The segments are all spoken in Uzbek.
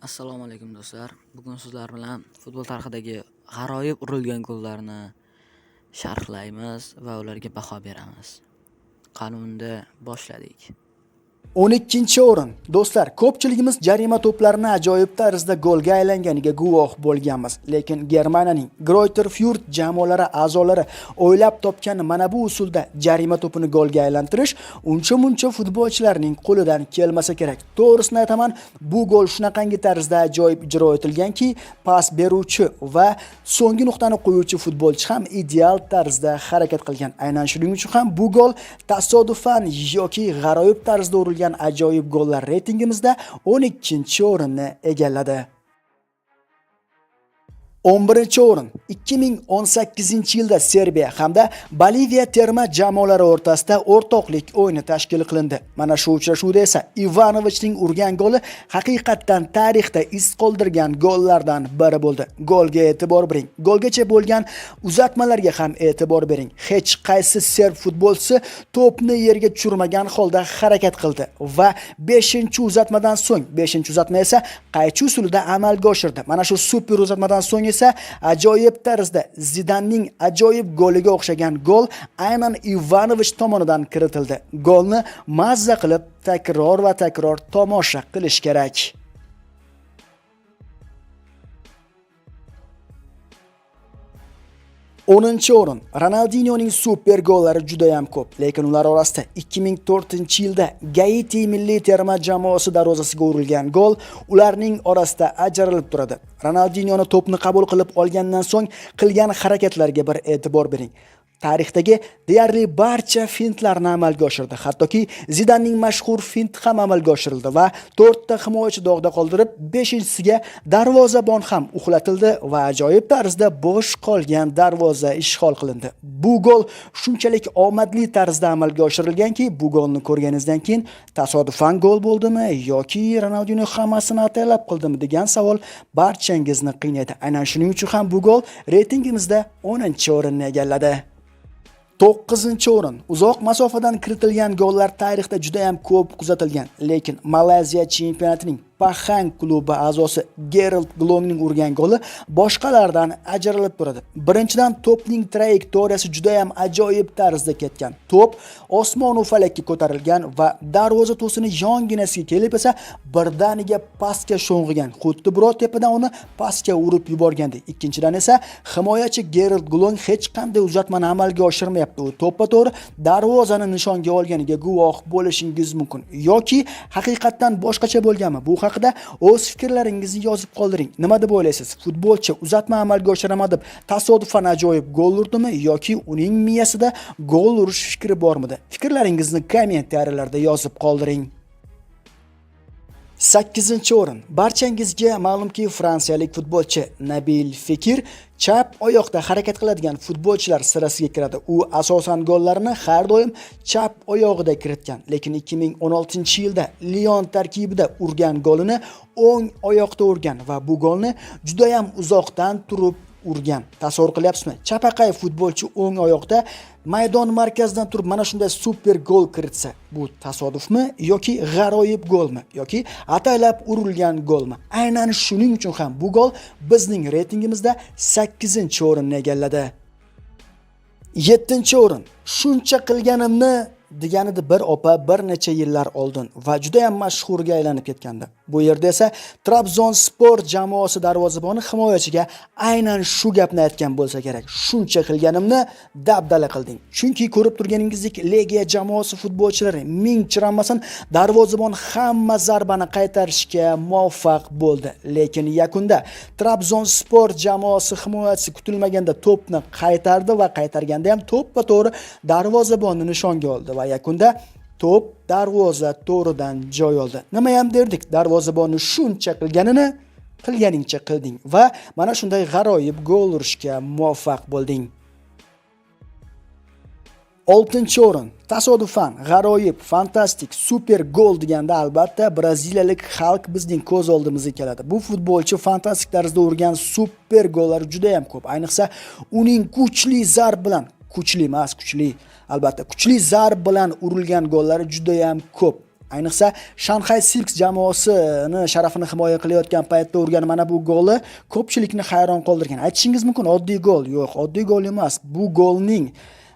Assalomu alaykum do'stlar. Bugun sizlar bilan futbol tarixidagi g'aroyib urilgan gollarni sharhlaymiz va ularga baho beramiz. Qanunda boshladik. 12-o'rin. Do'stlar, ko'pchiligimiz jarima to'plarini ajoyib tarzda golga aylanganiga guvoh bo'lganmiz. Lekin Germaniyaning Greuther Fürth jamoalari a'zolari o'ylab topgan mana bu usulda jarima to'pini golga aylantirish uncha-muncha futbolchilarning qo'lidan kelmasa kerak. To'g'risini aytaman, bu gol shunaqangi tarzda ajoyib ijro etilganki, pas beruvchi va so'nggi nuqtani qo'yuvchi futbolchi ham ideal tarzda harakat qilgan. Aynan shuning uchun ham bu gol tasodifan yoki g'aroyib tarzda urilgan ajoyib gollar reytingimizda 12-o'rinni egalladi. 11-o'rin. 2018-yilda Serbiya hamda Boliviya terma jamoalari o'rtasida o'rtoqlik o'yini tashkil qilindi. Mana shu uchrashuvda esa Ivanovichning urgan goli haqiqatdan tarixda iz qoldirgan gollardan biri bo'ldi. Golga e'tibor bering. Golgacha bo'lgan uzatmalarga ham e'tibor bering. Hech qaysi serb futbolchisi to'pni yerga tushirmagan holda harakat qildi va 5-uzatmadan so'ng, 5-uzatma esa qaychi usulida amalga oshirdi. Mana shu super uzatmadan so'ng esa ajoyib tarzda Zidanning ajoyib goliga o'xshagan gol aynan Ivanovich tomonidan kiritildi. Golni mazza qilib takror va takror tomosha qilish kerak. 10-o'rin. Ronaldinhoning super gollari juda ham ko'p, lekin ular orasida 2004-yilda Gaiti milliy terma jamoasi darvozasiga urilgan gol ularning orasida ajralib turadi. Ronaldinhoni to'pni qabul qilib olgandan so'ng qilgan harakatlarga bir e'tibor bering. Tarixdagi deyarli barcha fintlarni amalga oshirdi. Hattoki Zidanning mashhur fint ham amalga oshirildi va 4 ta himoyachi dog'da qoldirib, 5-siga darvozabon ham uxlatildi va ajoyib tarzda bo'sh qolgan darvoza ishg'ol qilindi. Bu gol shunchalik omadli tarzda amalga oshirilganki, bu golni ko'rganingizdan keyin tasodifan gol bo'ldimi yoki Ronaldinho hammasini ataylab qildimi degan savol barchangizni qiynaydi. Aynan shuning uchun ham bu gol reytingimizda 10-o'rinni egalladi. 9-o'rin. Uzoq masofadan kiritilgan gollar tarixda juda ham ko'p kuzatilgan, lekin Malayziya chempionatining Pahang klubi a'zosi Gerald Glongning urgan goli boshqalardan ajralib turadi. Birinchidan, to'pning trayektoriyasi juda ham ajoyib tarzda ketgan. To'p osmon u falakka ko'tarilgan va darvoza to'sini yonginasiga kelib esa birdaniga pastga sho'ng'igan. Xuddi birov tepadan uni pastga urib yuborgandek. Ikkinchidan esa himoyachi Gerald Glong hech qanday uzatmani amalga oshirmayapti. U to'ppa-to'g'ri darvozani nishonga olganiga guvoh bo'lishingiz mumkin. Yoki haqiqatdan boshqacha bo'lganmi? Bu haqida o'z fikrlaringizni yozib qoldiring. Nima deb o'ylaysiz? Futbolchi uzatma amalga oshirmadi deb tasodifan ajoyib gol urdimi yoki uning miyasida gol urish fikri bormidi? Fikrlaringizni kommentariyalarda yozib qoldiring. 8-o'rin. Barchangizga ma'lumki, fransiyalik futbolchi Nabil Fekir chap oyoqda harakat qiladigan futbolchilar sirasiga kiradi. U asosan gollarni har doim chap oyog'ida kiritgan, lekin 2016-yilda Lyon tarkibida urgan golini o'ng oyoqda urgan va bu golni juda ham uzoqdan turib urgan. Tasavvur qilyapsizmi? Chapaqay futbolchi o'ng oyoqda maydon markazidan turib mana shunday super gol kiritsa, bu tasodifmi yoki g'aroyib golmi yoki ataylab urilgan golmi? Aynan shuning uchun ham bu gol bizning reytingimizda 8-o'rinni egalladi. 7-o'rin. Shuncha qilganimni deganida bir opa bir necha yillar oldin va juda ham mashhurga aylanib ketgandi. Bu yerda esa Trabzonspor jamoasi darvozaboni himoyachiga aynan shu gapni aytgan bo'lsa kerak. Shuncha qilganimni dabdala qilding. Chunki ko'rib turganingizdek Legiya jamoasi futbolchilari ming chiranmasin darvozabon hamma zarbani qaytarishga muvaffaq bo'ldi. Lekin yakunda Trabzonspor jamoasi himoyachisi kutilmaganda to'pni qaytardi va qaytarganda ham to'ppa-to'g'ri darvozabonni nishonga oldi va yakunda to'p darvoza to'ridan joy oldi. Nima ham derdik? Darvozabonni shuncha qilganini qilganingcha qilding va mana shunday g'aroyib gol urishga muvaffaq bo'lding. 6-o'rin. Tasodifan, g'aroyib, fantastik, super gol deganda albatta braziliyalik xalq bizning ko'z oldimizga keladi. Bu futbolchi fantastik tarzda urgan super gollar juda ham ko'p. Ayniqsa uning kuchli zarb bilan, kuchli zarb bilan urilgan gollari juda ham ko'p. Ayniqsa Shanghai Sharks jamoasini sharafini himoya qilayotgan paytda urgan mana bu golni ko'pchilikni hayron qoldirgan. Aytishingiz mumkin, oddiy gol. Yo'q, oddiy gol emas. Bu golning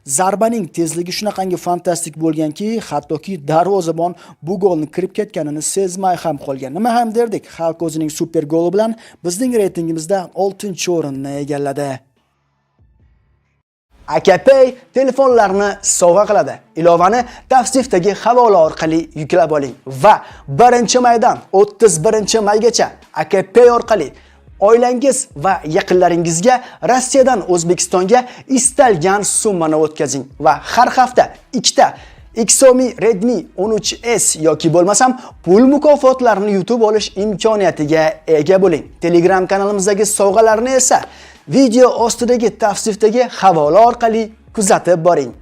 zarbaning tezligi shunaqangi fantastik bo'lganki, hattoki darvozabon bu golni kirib ketganini sezmay ham qolgan. Nima ham derdik, Xalq o'zining super goli bilan bizning reytingimizda 6-o'rinni egalladi. AKPay telefonlarni sovg'a qiladi. Ilovani tavsifdagi havola orqali yuklab oling va 1-maydan 31-maygacha AKPay orqali oilangiz va yaqinlaringizga Rossiyadan O'zbekistonga istalgan summani o'tkazing va har hafta 2 ta Xiaomi Redmi 13S yoki bo'lmasam pul mukofotlarini yutib olish imkoniyatiga ega bo'ling. Telegram kanalimizdagi sovg'alarni esa video ostidagi tavsifdagi havola orqali kuzatib boring.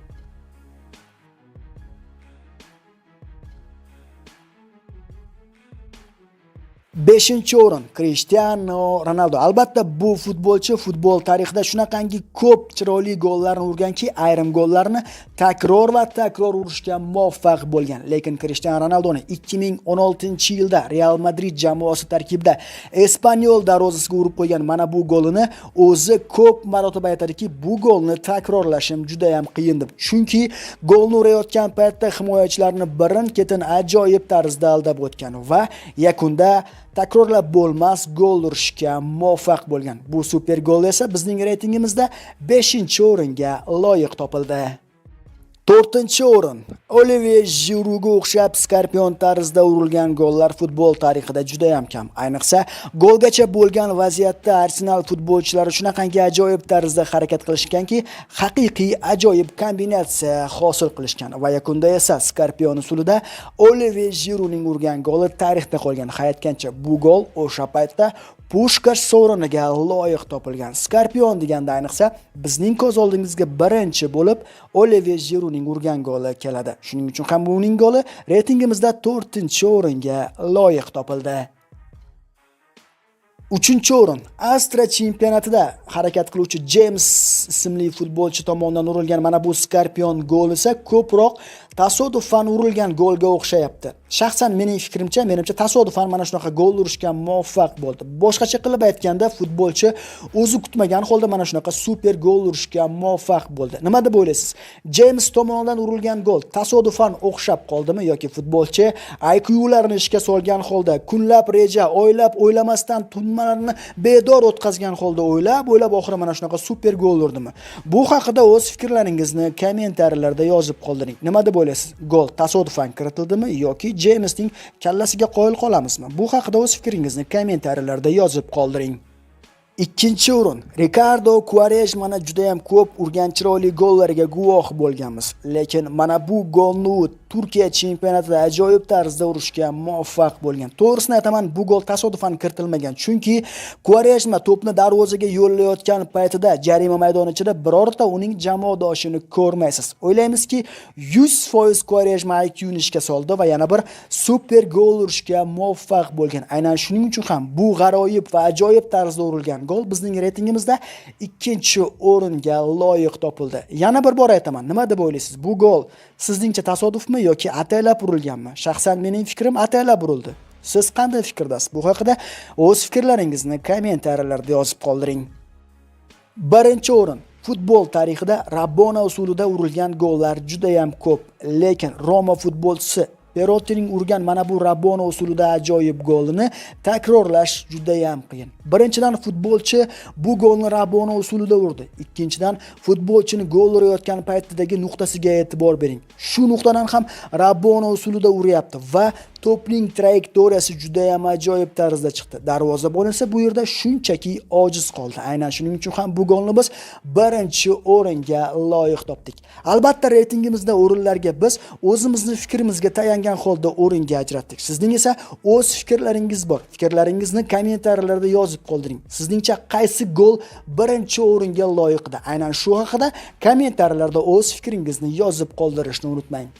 5-o'rin Cristiano Ronaldo. Albatta bu futbolchi futbol tarixida shunaqangi ko'p chiroyli gollarni urganki, ayrim gollarni takror va takror urishga muvaffaq bo'lgan. Lekin Cristiano Ronaldoni 2016-yilda Real Madrid jamoasi tarkibida Espanyol darvozasiga urib qo'ygan mana bu golini o'zi ko'p marotaba aytadiki, bu golni takrorlashim juda ham qiyin deb. Chunki golni urayotgan paytda himoyachilarni birin-ketin ajoyib tarzda aldab o'tgan va yakunda takrorlab bo'lmas gol urishga muvaffaq bo'lgan. Bu super gol esa bizning reytingimizda 5-o'ringa loyiq topildi. 4-o'rin. Olivier Giroudga o'xshab skorpion tarzda urilgan gollar futbol tarixida juda ham kam. Ayniqsa golgacha bo'lgan vaziyatda Arsenal futbolchilari shunaqangi ajoyib tarzda harakat qilishganki, haqiqiy ajoyib kombinatsiya hosil qilishgan va yakunda esa skorpion usulida Olivier Giroudning urgan goli tarixda qolgan. Hayotgancha bu gol o'sha paytda Pushkash sovriniga loyiq topilgan. Skorpion deganda ayniqsa bizning ko'z oldingizga birinchi bo'lib Olivier Giroudning urgan goli keladi. Shuning uchun ham uning goli reytingimizda 4-o'ringa loyiq topildi. 3-o'rin. Astra chempionatida harakat qiluvchi James ismli futbolchi tomonidan urilgan mana bu skorpion gol esa ko'proq tasodifan urilgan golga o'xshayapti. Shaxsan mening fikrimcha, menimcha tasodifan mana shunaqa gol urishga muvaffaq bo'ldi. Boshqacha qilib aytganda, futbolchi o'zi kutmagan holda mana shunaqa super gol urishga muvaffaq bo'ldi. Nima deb o'ylaysiz? James tomonidan urilgan gol tasodifan o'xshab qoldimi yoki futbolchi IQ-larini ishga solgan holda, kunlab reja, oylab o'ylamasdan tunlarni bedor o'tkazgan holda o'ylab oxiri mana shunaqa super gol urdimi? Bu haqida o'z fikrlaringizni kommentariylarda yozib qoldiring. Nima deb o'ylaysiz? Gol tasodifan kiritildimi yoki Jamesning kallasiga qoyil qolamizmi? Bu haqida o'z fikringizni kommentariyalarda yozib qoldiring. 2-o'rin. Ricardo Quaresmani juda ham ko'p urgan chiroyli gollariga guvoh bo'lganmiz. Lekin mana bu golni Turkiya chempionatida ajoyib tarzda urishga muvaffaq bo'lgan. To'g'risini aytaman, bu gol tasodifan kiritilmagan. Chunki Quaresma to'pni darvozaga yo'llayotgan paytida jarima maydoni ichida birorta uning jamoadoshini ko'rmaysiz. O'ylaymizki, 100% Quaresma IQ'ni ishga soldi va yana bir super gol urishga muvaffaq bo'lgan. Aynan shuning uchun ham bu g'aroyib va ajoyib tarzda urilgan gol bizning reytingimizda 2-o'ringa loyiq topildi. Yana bir bor aytaman, nima deb o'ylaysiz? Bu gol sizningcha tasodifmi yoki ataylab urilganmi? Shaxsan mening fikrim ataylab urildi. Siz qanday fikrdasiz? Bu haqida o'z fikrlaringizni kommentariyalarda yozib qoldiring. 1-o'rin. Futbol tarixida Rabona usulida urilgan gollar juda ham ko'p, lekin Roma futbolchisi Perottining urgan mana bu Rabona usulida ajoyib golini takrorlash juda ham qiyin. Birinchidan futbolchi bu golni Rabona usulida urdi. Ikkinchidan futbolchining gol urayotgan paytidagi nuqtasiga e'tibor bering. Shu nuqtadan ham Rabona usulida uryapti va to'pning trayektoriyasi juda ham ajoyib tarzda chiqdi. Darvozabon esa bu yerda shunchaki ojiz qoldi. Aynan shuning uchun ham bu golni biz 1-o'ringa loyiq topdik. Albatta reytingimizda o'rinlarga biz o'zimizning fikrimizga tayangan holda o'ringa ajratdik. Sizning esa o'z fikrlaringiz bor. Fikrlaringizni kommentariyalarda yozib qoldiring. Sizningcha qaysi gol 1-o'ringa loyiqda? Aynan shu haqida kommentariyalarda o'z fikringizni yozib qoldirishni unutmang.